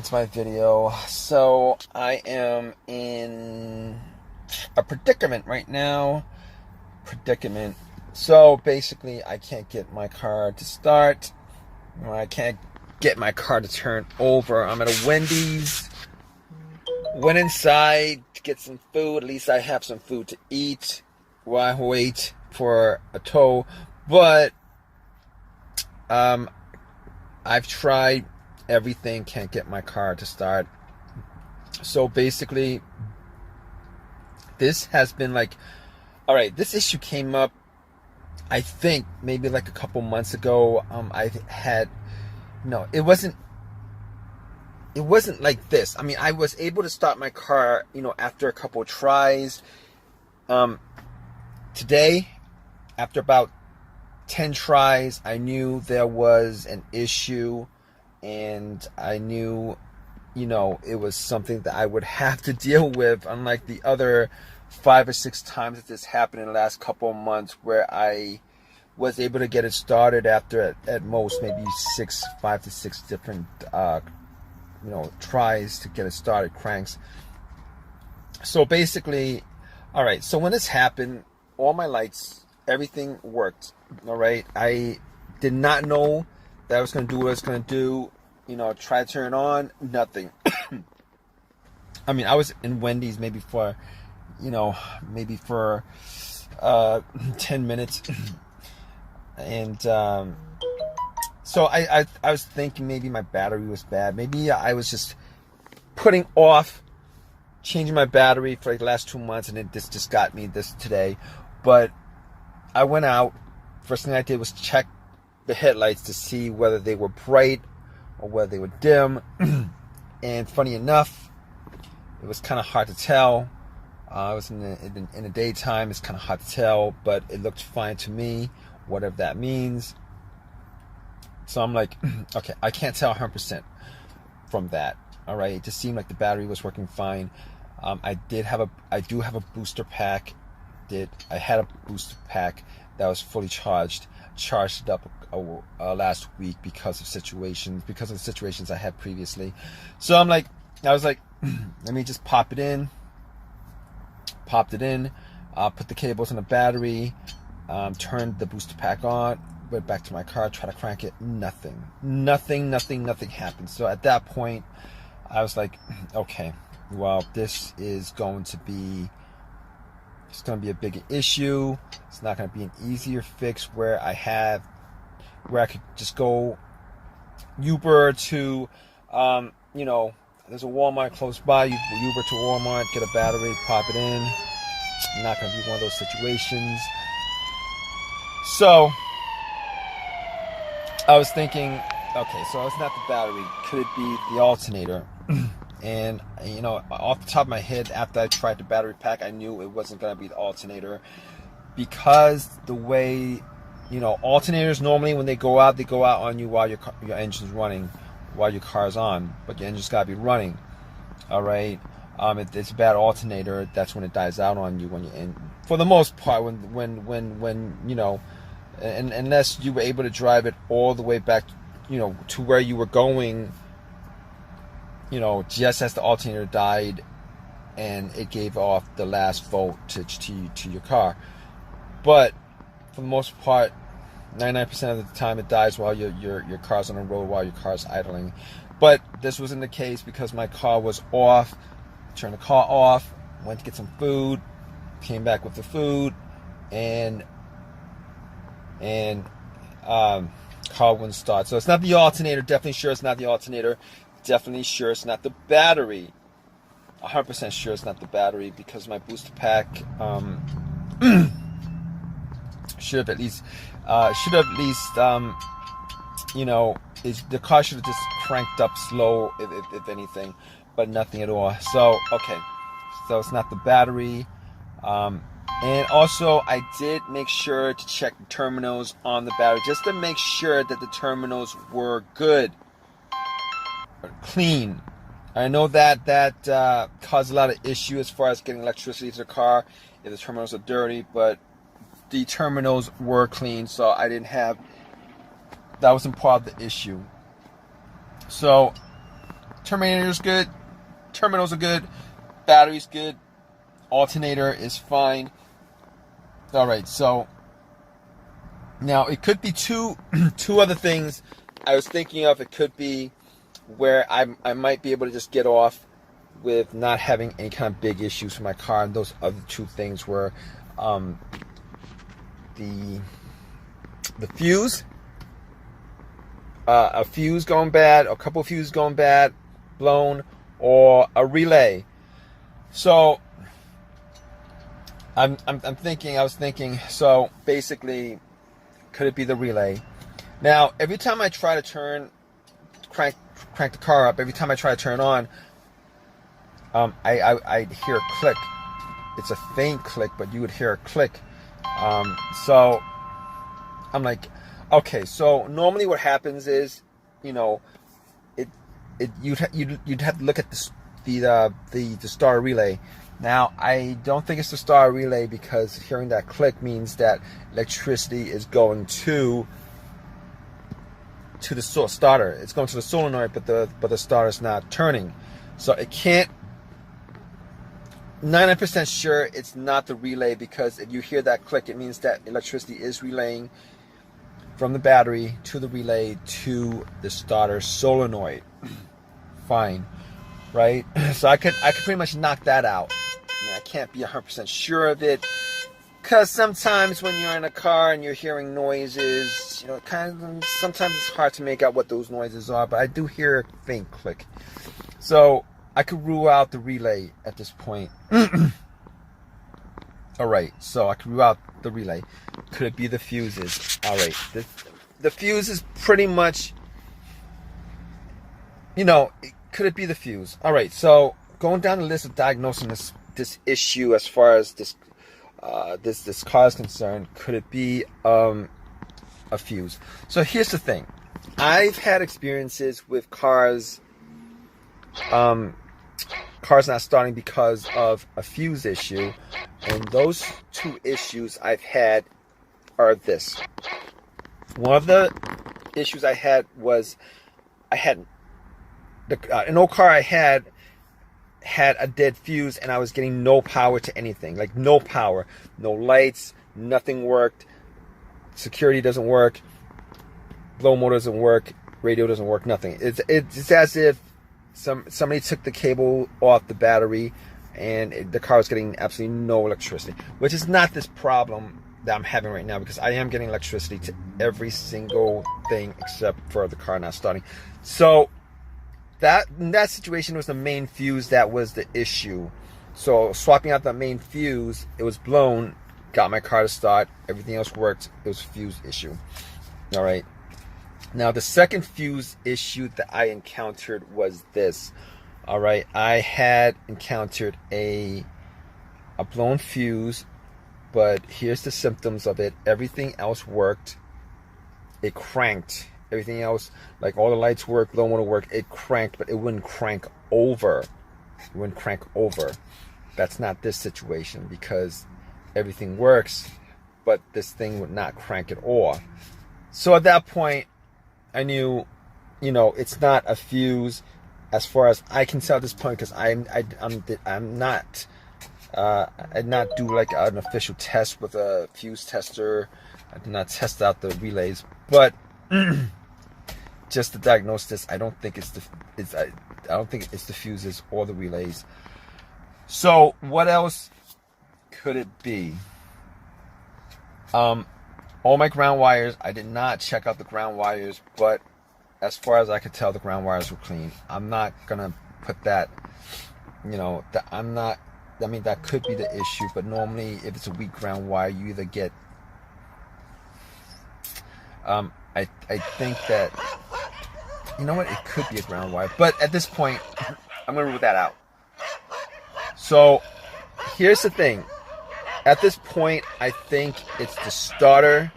It's my video. So I am in a predicament right now. So basically, I can't get my car to start. I can't get my car to turn over. I'm at a Wendy's. Went inside to get some food. At least I have some food to eat while I wait for a tow. But I've tried everything, can't get my car to start. So basically, this has been like, all right, this issue came up, I think maybe like a couple months ago. I had, no, it wasn't like this. I mean, I was able to start my car, after a couple tries. Today, after about 10 tries, I knew there was an issue, and I knew, it was something that I would have to deal with, unlike the other 5 or 6 times that this happened in the last couple of months, where I was able to get it started after at most maybe 5 to 6 different tries to get it started, cranks. So basically, all right, so when this happened, all my lights, everything worked. All right, I did not know that I was going to do what I was going to do. Try to turn it on, nothing. I mean, I was in Wendy's maybe for 10 minutes. And so I was thinking maybe my battery was bad. Maybe I was just putting off changing my battery for like the last 2 months, and this just got me this today. But I went out. First thing I did was check the headlights to see whether they were bright or whether they were dim. And funny enough, it was kind of hard to tell. I was in the daytime. It's kind of hard to tell, but it looked fine to me, whatever that means. So I'm like, okay, I can't tell 100% from that. All right, it just seemed like the battery was working fine. I do have a booster pack. I had a booster pack that was fully charged it up last week because of the situations I had previously. So I was like, let me just popped it in, put the cables in the battery, turned the booster pack on, went back to my car, tried to crank it, nothing happened. So at that point, I was like, okay, well, this is going to be a bigger issue. It's not going to be an easier fix where I could just go Uber to, there's a Walmart close by. You Uber to Walmart, get a battery, pop it in. Not going to be one of those situations. So I was thinking, okay, so it's not the battery. Could it be the alternator? And, off the top of my head, after I tried the battery pack, I knew it wasn't going to be the alternator, because the way, alternators normally, when they go out on you while your engine's running, while your car's on, but your engine's got to be running. All right. If it's a bad alternator, that's when it dies out on you when you're in. For the most part, when unless you were able to drive it all the way back, to where you were going, just as the alternator died, and it gave off the last volt to your car. But for the most part, 99% of the time it dies while your car's on the road, while your car's idling. But this wasn't the case, because my car was off. Turned the car off, went to get some food, came back with the food, and car wouldn't start. So it's not the alternator. Definitely sure it's not the alternator. Definitely sure it's not the battery. 100% sure it's not the battery, because my booster pack should have at least the car should have just cranked up slow, if anything, but nothing at all. So okay, so it's not the battery. And also, I did make sure to check the terminals on the battery, just to make sure that the terminals were good, clean. I know that caused a lot of issue as far as getting electricity to the car if the terminals are dirty, but the terminals were clean, so that wasn't part of the issue. So Terminator's good. Terminals are good. Battery's good. Alternator is fine. All right, so now it could be two other things I was thinking of. It could be where I might be able to just get off with not having any kind of big issues with my car, and those other two things were the fuse, a fuse going bad, a couple of fuses going bad, blown, or a relay. So I was thinking, so basically, could it be the relay? Now, every time I try to crank the car up, every time I try to turn on, I hear a click. It's a faint click, but you would hear a click. So I'm like, okay, so normally what happens is, you know, you'd have to look at the star relay. Now, I don't think it's the star relay, because hearing that click means that electricity is going to the starter. It's going to the solenoid, but the starter's not turning. So it can't. 99% sure it's not the relay, because if you hear that click, it means that electricity is relaying from the battery to the relay to the starter solenoid. Fine, right? So I could pretty much knock that out. I mean, I can't be 100% sure of it, because sometimes when you're in a car and you're hearing noises, you know, sometimes it's hard to make out what those noises are. But I do hear a faint click, so I could rule out the relay at this point. All right, so I could rule out the relay. Could it be the fuses? All right, the fuse is pretty much, you know, could it be the fuse? All right, so going down the list of diagnosing this issue as far as this car is concerned, could it be a fuse? So here's the thing. I've had experiences with cars not starting because of a fuse issue, and those two issues I've had are this. One of the issues I had was an old car I had a dead fuse, and I was getting no power to anything. Like, no power, no lights, nothing worked, security doesn't work, blow motor doesn't work, radio doesn't work, nothing. It's as if somebody took the cable off the battery, and the car was getting absolutely no electricity, which is not this problem that I'm having right now, because I am getting electricity to every single thing except for the car not starting. So that situation was the main fuse that was the issue. So swapping out that main fuse, it was blown, got my car to start, everything else worked. It was a fuse issue. All right. Now, the second fuse issue that I encountered was this. All right, I had encountered a blown fuse, but here's the symptoms of it. Everything else worked. It cranked. Everything else, like all the lights worked, blow motor worked, it cranked, but it wouldn't crank over. It wouldn't crank over. That's not this situation, because everything works, but this thing would not crank it all. So at that point, I knew, you know, it's not a fuse as far as I can tell at this point, because I did not do like an official test with a fuse tester. I did not test out the relays, but just to diagnose this, I don't think it's the fuses or the relays. So what else could it be? All my ground wires, I did not check out the ground wires, but as far as I could tell, the ground wires were clean. I'm not gonna put that, you know, that could be the issue, but normally if it's a weak ground wire, you either get, I think that, you know what, it could be a ground wire, but at this point, I'm gonna rule that out. So here's the thing. At this point, I think it's the starter,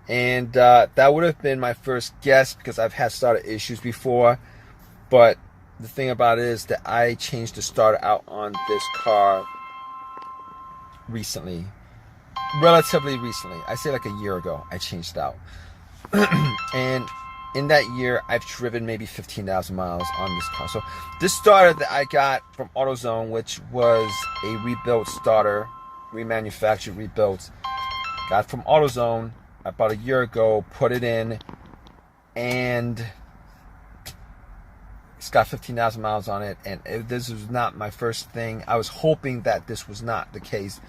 and that would have been my first guess, because I've had starter issues before. But the thing about it is that I changed the starter out on this car recently, relatively recently. I say like a year ago I changed it out. And in that year, I've driven maybe 15,000 miles on this car. So this starter that I got from AutoZone, which was a rebuilt starter, remanufactured, rebuilt, got from AutoZone about a year ago, put it in, and it's got 15,000 miles on it. And this was not my first thing. I was hoping that this was not the case.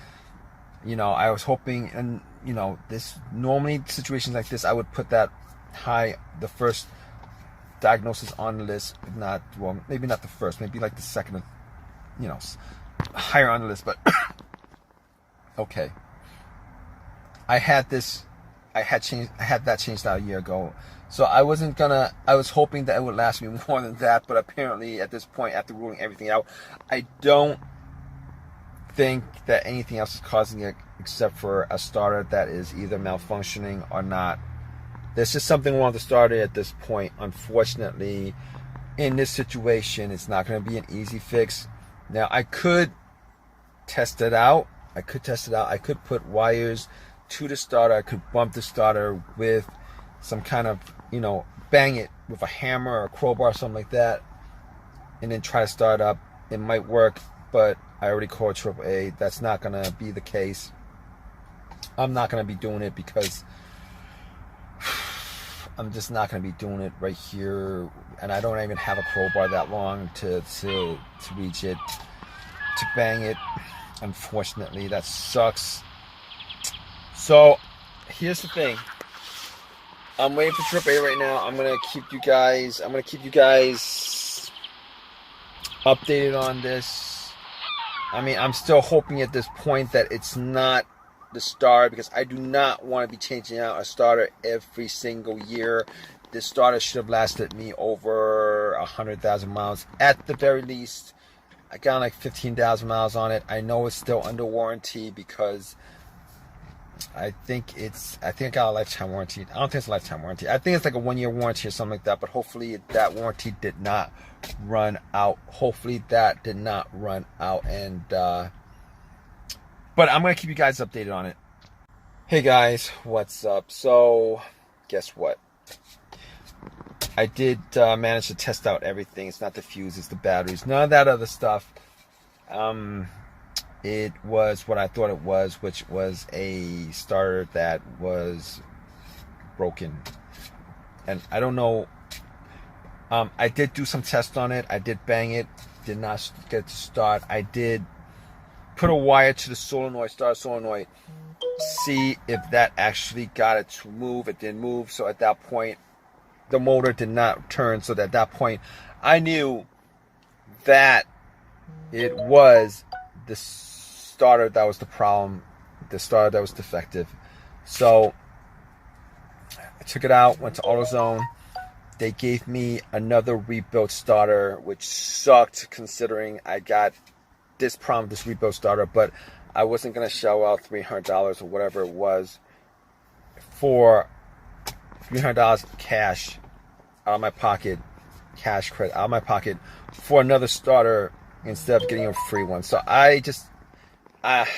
You know, I was hoping, and you know, this normally situations like this, I would put that high, the first diagnosis on the list, if not, well, maybe not the first, maybe like the second, you know, higher on the list. But okay, I had that changed out a year ago, so I was hoping that it would last me more than that. But apparently at this point, after ruling everything out, I don't think that anything else is causing it except for a starter that is either malfunctioning or not. There's just something wrong with the starter at this point. Unfortunately, in this situation, it's not going to be an easy fix. Now, I could test it out. I could put wires to the starter. I could bump the starter with some kind of, you know, bang it with a hammer or a crowbar or something like that, and then try to start up. It might work, but I already called AAA. That's not going to be the case. I'm not going to be doing it because I'm just not going to be doing it right here, and I don't even have a crowbar that long to reach it, to bang it. Unfortunately, that sucks. So here's the thing. I'm waiting for AAA right now. I'm gonna keep you guys updated on this. I mean, I'm still hoping at this point that it's not the starter, because I do not want to be changing out a starter every single year. This starter should have lasted me over 100,000 miles at the very least. I got like 15,000 miles on it. I know it's still under warranty because I think I got a lifetime warranty. I don't think it's a lifetime warranty. I think it's like a 1-year warranty or something like that. But hopefully that warranty did not run out. And but I'm gonna keep you guys updated on it. Hey guys, what's up? So guess what? I did manage to test out everything. It's not the fuse, it's the batteries, none of that other stuff. It was what I thought it was, which was a starter that was broken. And I don't know. I did do some tests on it. I did bang it. Did not get it to start. I did put a wire to the solenoid, starter solenoid, see if that actually got it to move. It didn't move. So at that point, the motor did not turn. So at that point, I knew that it was the starter that was the problem, the starter that was defective. So I took it out, went to AutoZone. They gave me another rebuilt starter, which sucked considering I got this problem, this rebuilt starter, but I wasn't going to shell out $300 or whatever it was for $300 cash out of my pocket, cash credit out of my pocket for another starter instead of getting a free one. So I just, if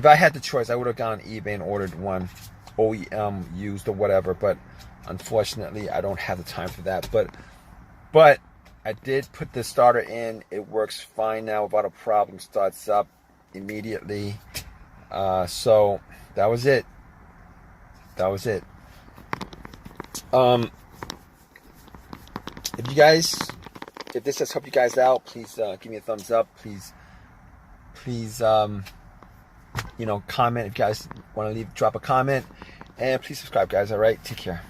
I had the choice, I would have gone on eBay and ordered one OEM used or whatever, but unfortunately I don't have the time for that. But I did put the starter in. It works fine now without a problem. Starts up immediately. So that was it. If this has helped you guys out, please give me a thumbs up. Please comment if you guys want to drop a comment, and please subscribe, guys. All right, take care.